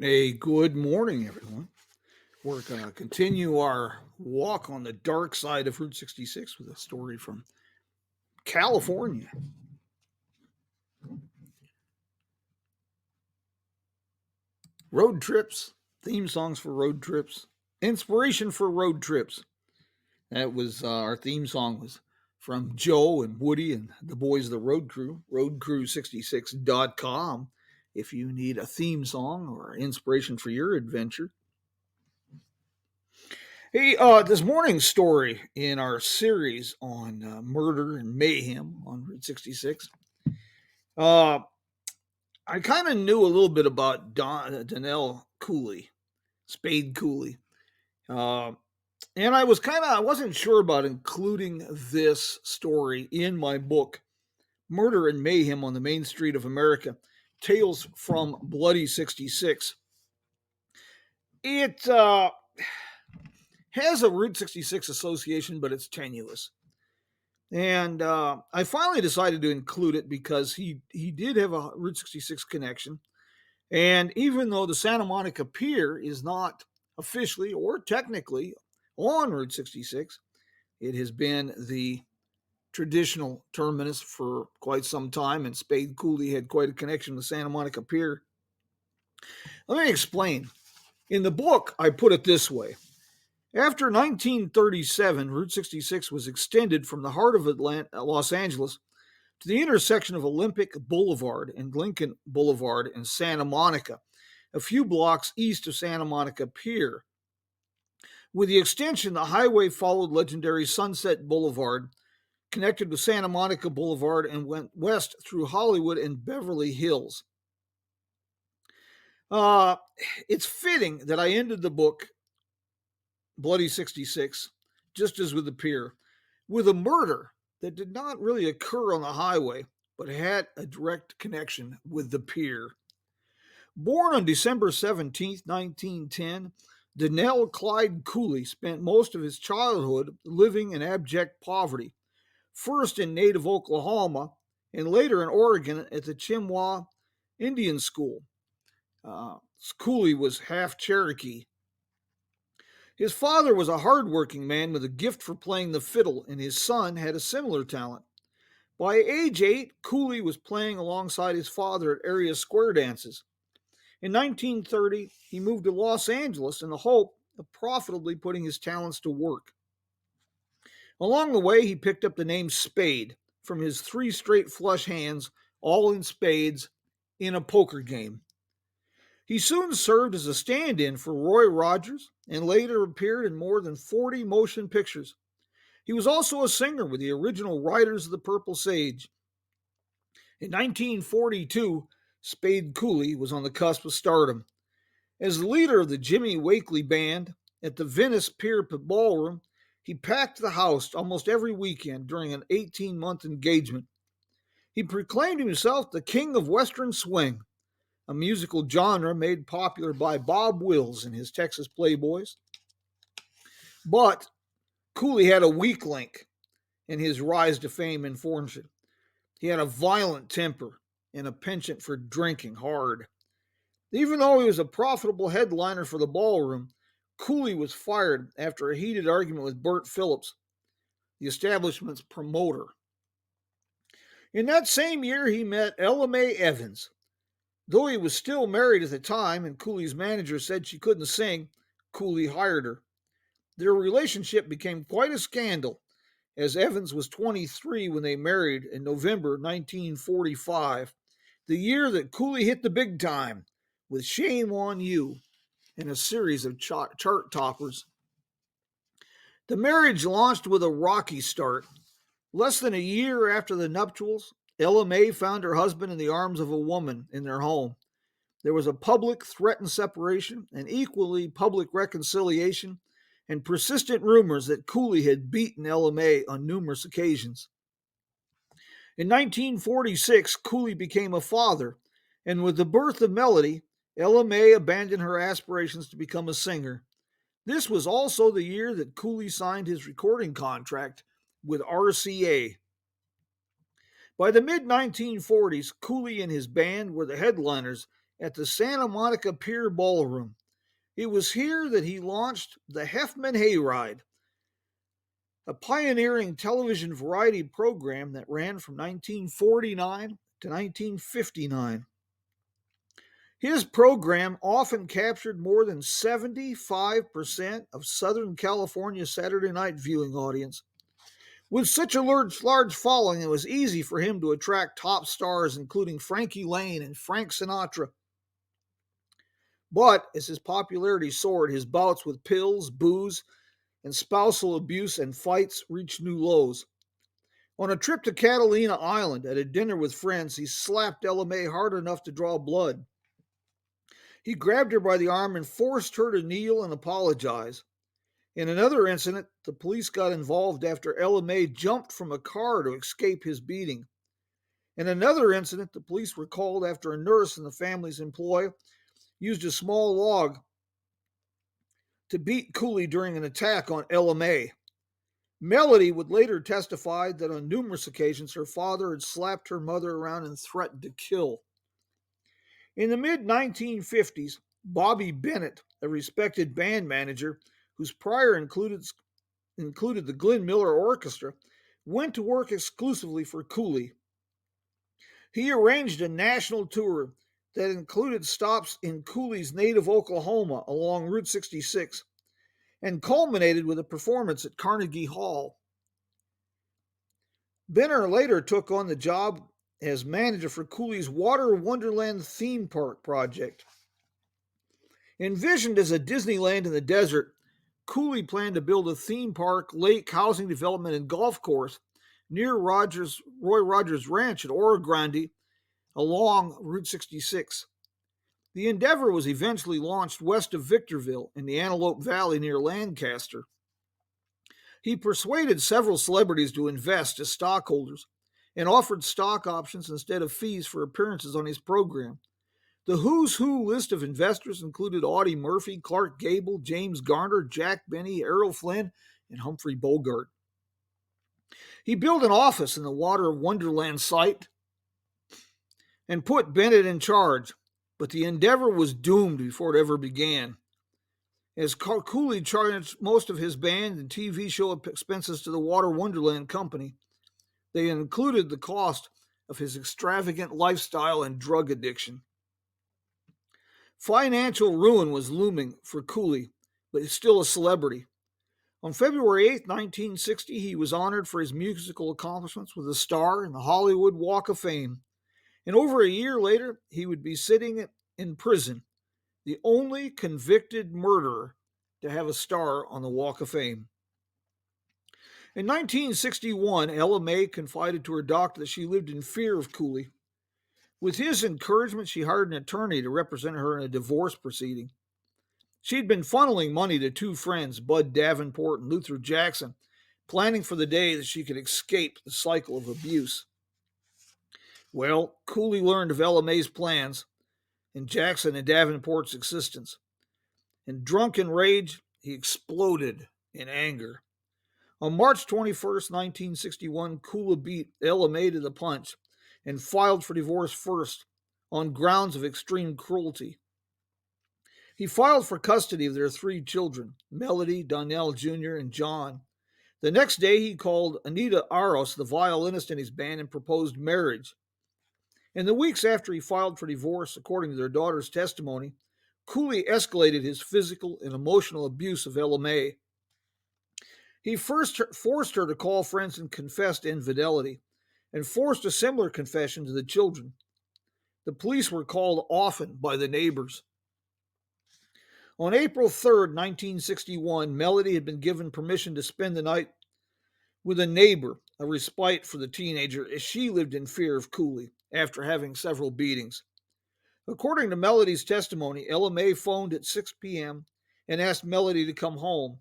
A good morning, everyone. We're going to continue our walk on the dark side of Route 66 with a story from California. Road trips, theme songs for road trips, inspiration for road trips. That was our theme song was from Joe and Woody and the boys of the Road Crew, roadcrew66.com. If you need a theme song or inspiration for your adventure, hey, this morning's story in our series on murder and mayhem on Route 66. Uh, I kind of knew a little bit about Donnell Cooley, Spade Cooley. Uh, and I wasn't sure about including this story in my book, Murder and Mayhem on the Main Street of America Tales from Bloody 66. It has a Route 66 association, but it's tenuous. And I finally decided to include it because he did have a Route 66 connection. And even though the Santa Monica Pier is not officially or technically on Route 66, it has been the traditional terminus for quite some time. And Spade Cooley had quite a connection with Santa Monica Pier. Let me explain. In the book, I put it this way. After 1937, Route 66 was extended from the heart of Los Angeles to the intersection of Olympic Boulevard and Lincoln Boulevard in Santa Monica, a few blocks east of Santa Monica Pier. With the extension, the highway followed legendary Sunset Boulevard, connected with Santa Monica Boulevard, and went west through Hollywood and Beverly Hills. Uh, it's fitting that I ended the book, Bloody 66, just as with the pier, with a murder that did not really occur on the highway, but had a direct connection with the pier. Born on December 17th, 1910, Donnell Clyde Cooley spent most of his childhood living in abject poverty, first in native Oklahoma and later in Oregon at the Chimwa Indian School. Cooley was half Cherokee. His father was a hardworking man with a gift for playing the fiddle, and his son had a similar talent. By age 8, Cooley was playing alongside his father at area square dances. In 1930, he moved to Los Angeles in the hope of profitably putting his talents to work. Along the way, he picked up the name Spade from his 3 straight flush hands, all in spades, in a poker game. He soon served as a stand in for Roy Rogers and later appeared in more than 40 motion pictures. He was also a singer with the original Riders of the Purple Sage. In 1942, Spade Cooley was on the cusp of stardom. As the leader of the Jimmy Wakely Band at the Venice Pier Ballroom, he packed the house almost every weekend during an 18-month engagement. He proclaimed himself the king of Western swing, a musical genre made popular by Bob Wills and his Texas Playboys. But Cooley had a weak link in his rise to fame and fortune. He had a violent temper and a penchant for drinking hard. Even though he was a profitable headliner for the ballroom, Cooley was fired after a heated argument with Burt Phillips, the establishment's promoter. In that same year, he met Ella Mae Evans. Though he was still married at the time and Cooley's manager said she couldn't sing, Cooley hired her. Their relationship became quite a scandal, as Evans was 23 when they married in November 1945, the year that Cooley hit the big time with Shame on You and a series of chart toppers. The marriage launched with a rocky start. Less than a year after the nuptials, Ella Mae found her husband in the arms of a woman in their home. There was a public threatened separation, an equally public reconciliation, and persistent rumors that Cooley had beaten Ella Mae on numerous occasions. In 1946, Cooley became a father, and with the birth of Melody, Ella Mae abandoned her aspirations to become a singer. This was also the year that Cooley signed his recording contract with RCA. By the mid 1940s, Cooley and his band were the headliners at the Santa Monica Pier Ballroom. It was here that he launched the Heffman Hayride, a pioneering television variety program that ran from 1949 to 1959. His program often captured more than 75% of Southern California's Saturday night viewing audience. With such a large following, it was easy for him to attract top stars, including Frankie Lane and Frank Sinatra. But as his popularity soared, his bouts with pills, booze, and spousal abuse and fights reached new lows. On a trip to Catalina Island at a dinner with friends, he slapped Ella May hard enough to draw blood. He grabbed her by the arm and forced her to kneel and apologize. In another incident, the police got involved after Ella May jumped from a car to escape his beating. In another incident, the police were called after a nurse in the family's employ used a small log to beat Cooley during an attack on Ella May. Melody would later testify that on numerous occasions her father had slapped her mother around and threatened to kill. In the mid-1950s, Bobby Bennett, a respected band manager whose prior included the Glenn Miller Orchestra, went to work exclusively for Cooley. He arranged a national tour that included stops in Cooley's native Oklahoma along Route 66 and culminated with a performance at Carnegie Hall. Benner later took on the job as manager for Cooley's Water Wonderland theme park project. Envisioned as a Disneyland in the desert, Cooley planned to build a theme park, lake, housing development, and golf course near Roy Rogers Ranch at Oro Grande along Route 66. The endeavor was eventually launched west of Victorville in the Antelope Valley near Lancaster. He persuaded several celebrities to invest as stockholders and offered stock options instead of fees for appearances on his program. The who's who list of investors included Audie Murphy, Clark Gable, James Garner, Jack Benny, Errol Flynn, and Humphrey Bogart. He built an office in the Water Wonderland site and put Bennett in charge, but the endeavor was doomed before it ever began. As Cooley charged most of his band and TV show expenses to the Water Wonderland Company, they included the cost of his extravagant lifestyle and drug addiction. Financial ruin was looming for Cooley, but he's still a celebrity. On February 8, 1960, he was honored for his musical accomplishments with a star in the Hollywood Walk of Fame. And over a year later, he would be sitting in prison, the only convicted murderer to have a star on the Walk of Fame. In 1961, Ella May confided to her doctor that she lived in fear of Cooley. With his encouragement, she hired an attorney to represent her in a divorce proceeding. She'd been funneling money to two friends, Bud Davenport and Luther Jackson, planning for the day that she could escape the cycle of abuse. Well, Cooley learned of Ella May's plans and Jackson and Davenport's existence. In drunken rage, he exploded in anger. On March 21st, 1961, Cooley beat Ella May to the punch and filed for divorce first on grounds of extreme cruelty. He filed for custody of their three children, Melody, Donnell Jr., and John. The next day, he called Anita Aros, the violinist in his band, and proposed marriage. In the weeks after he filed for divorce, according to their daughter's testimony, Cooley escalated his physical and emotional abuse of Ella May. He first forced her to call friends and confess to infidelity, and forced a similar confession to the children. The police were called often by the neighbors. On April 3rd, 1961, Melody had been given permission to spend the night with a neighbor, a respite for the teenager, as she lived in fear of Cooley after having several beatings. According to Melody's testimony, Ella May phoned at 6 p.m. and asked Melody to come home.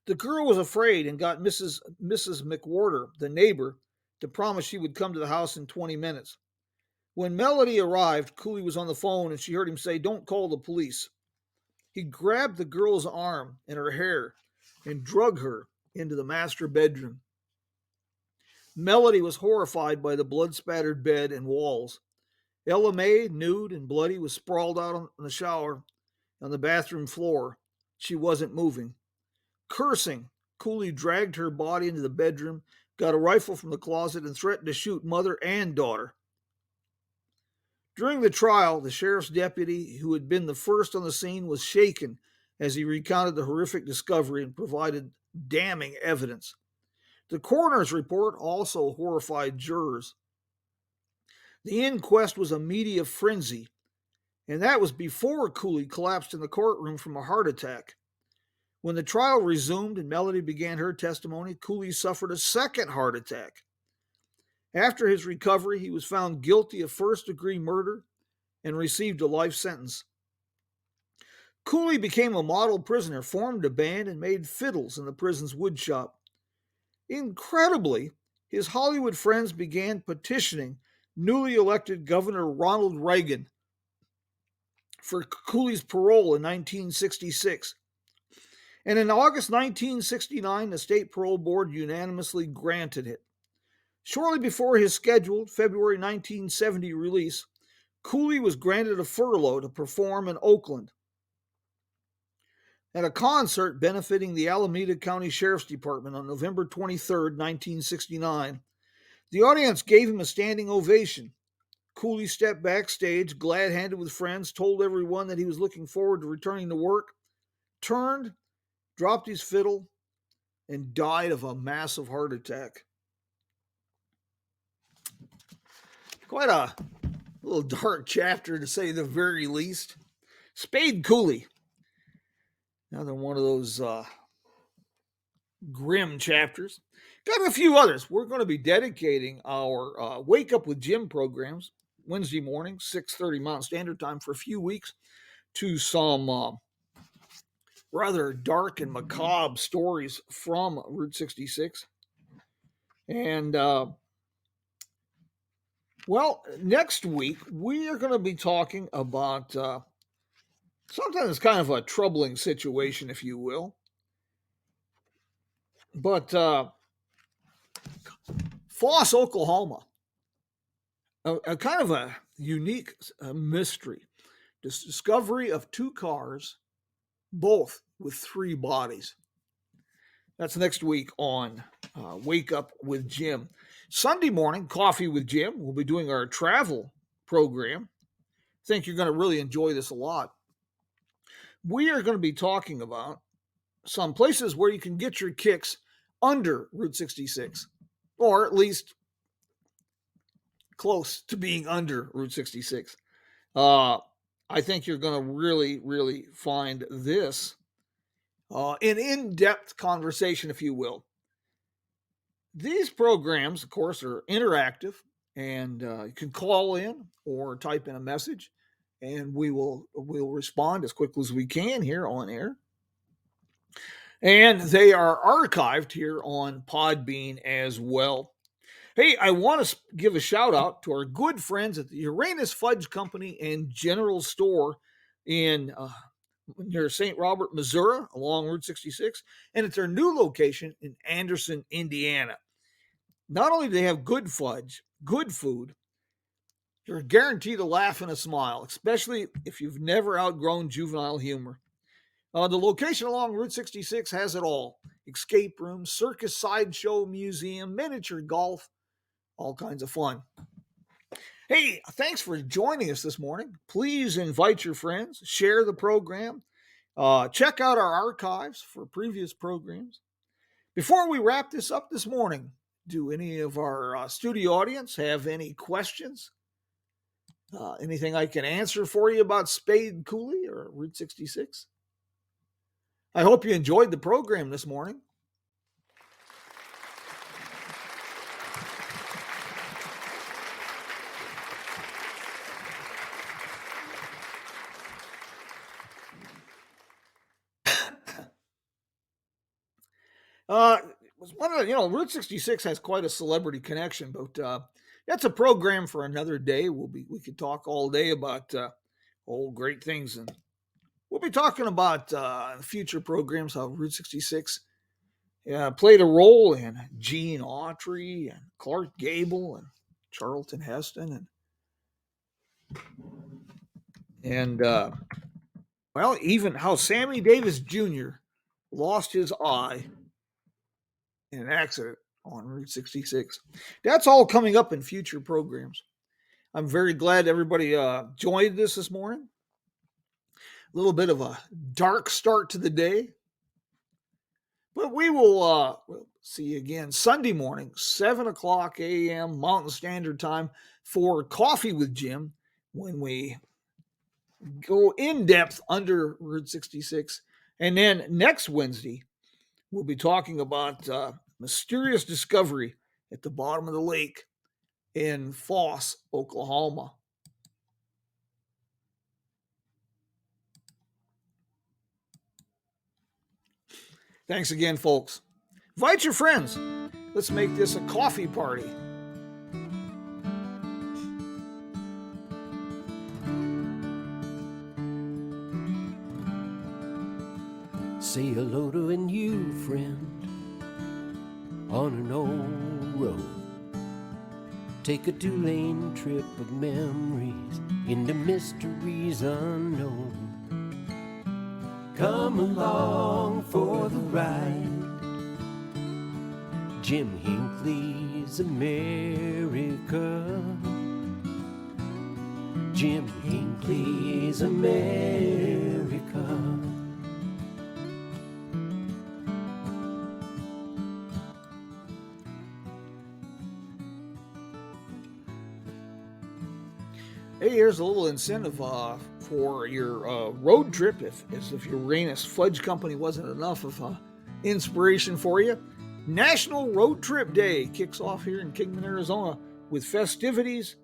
The girl was afraid and got Mrs. McWhorter, the neighbor, to promise she would come to the house in 20 minutes. When Melody arrived, Cooley was on the phone and she heard him say, "Don't call the police." He grabbed the girl's arm and her hair and drug her into the master bedroom. Melody was horrified by the blood-spattered bed and walls. Ella May, nude and bloody, was sprawled out in the shower on the bathroom floor. She wasn't moving. Cursing, Cooley dragged her body into the bedroom, got a rifle from the closet, and threatened to shoot mother and daughter. During the trial, the sheriff's deputy, who had been the first on the scene, was shaken as he recounted the horrific discovery and provided damning evidence. The coroner's report also horrified jurors. The inquest was a media frenzy, and that was before Cooley collapsed in the courtroom from a heart attack. When the trial resumed and Melody began her testimony, Cooley suffered a second heart attack. After his recovery, he was found guilty of first-degree murder and received a life sentence. Cooley became a model prisoner, formed a band, and made fiddles in the prison's woodshop. Incredibly, his Hollywood friends began petitioning newly elected Governor Ronald Reagan for Cooley's parole in 1966. And in August 1969, the state parole board unanimously granted it. Shortly before his scheduled February 1970 release, Cooley was granted a furlough to perform in Oakland. At a concert benefiting the Alameda County Sheriff's Department on November 23, 1969, the audience gave him a standing ovation. Cooley stepped backstage, glad-handed with friends, told everyone that he was looking forward to returning to work, turned, dropped his fiddle, and died of a massive heart attack. Quite a little dark chapter, to say the very least. Spade Cooley. Another one of those grim chapters. Got a few others. We're going to be dedicating our Wake Up with Jim programs Wednesday morning, 6:30 Mountain Standard Time, for a few weeks to some rather dark and macabre stories from Route 66. And, well, next week we are going to be talking about sometimes kind of a troubling situation, if you will. But Foss, Oklahoma, a kind of a unique mystery. This discovery of two cars, both with three bodies. That's next week on Wake Up with Jim. Sunday morning, Coffee with Jim. We'll be doing our travel program. I think you're going to really enjoy this a lot. We are going to be talking about some places where you can get your kicks under Route 66, or at least close to being under Route 66. I think you're going to really, really find this an in-depth conversation, if you will. These programs, of course, are interactive, and you can call in or type in a message, and we'll respond as quickly as we can here on air. And they are archived here on Podbean as well. Hey, I want to give a shout out to our good friends at the Uranus Fudge Company and General Store in near St. Robert, Missouri, along Route 66, and it's their new location in Anderson, Indiana. Not only do they have good fudge, good food, you're guaranteed a laugh and a smile, especially if you've never outgrown juvenile humor. The location along Route 66 has it all: escape rooms, circus, sideshow, museum, miniature golf, all kinds of fun. Hey, thanks for joining us this morning. Please invite your friends, share the program, check out our archives for previous programs. Before we wrap this up this morning, do any of our studio audience have any questions? Anything I can answer for you about Spade Cooley or Route 66? I hope you enjoyed the program this morning. Route 66 has quite a celebrity connection, but that's a program for another day. We could talk all day about great things, and we'll be talking about future programs how Route 66 played a role in Gene Autry and Clark Gable and Charlton Heston, and And, well, even how Sammy Davis Jr. lost his eye in an accident on Route 66. That's all coming up in future programs. I'm very glad everybody joined this morning. A little bit of a dark start to the day, but we will we'll see you again Sunday morning, 7 o'clock a.m. Mountain Standard Time for Coffee with Jim when we go in depth under Route 66. And then next Wednesday, we'll be talking about mysterious discovery at the bottom of the lake in Foss, Oklahoma. Thanks again, folks. Invite your friends. Let's make this a coffee party. Say hello to a new friend on an old road. Take a 2-lane trip of memories into mysteries unknown. Come along for the ride. Jim Hinckley's America. Jim Hinckley's America. Hey, here's a little incentive for your road trip. If your Uranus Fudge Company wasn't enough of inspiration for you, National Road Trip Day kicks off here in Kingman, Arizona, with festivities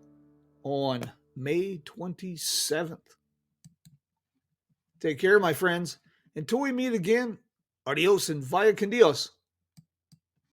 on May 27th. Take care, my friends. Until we meet again, adios and vaya con Dios.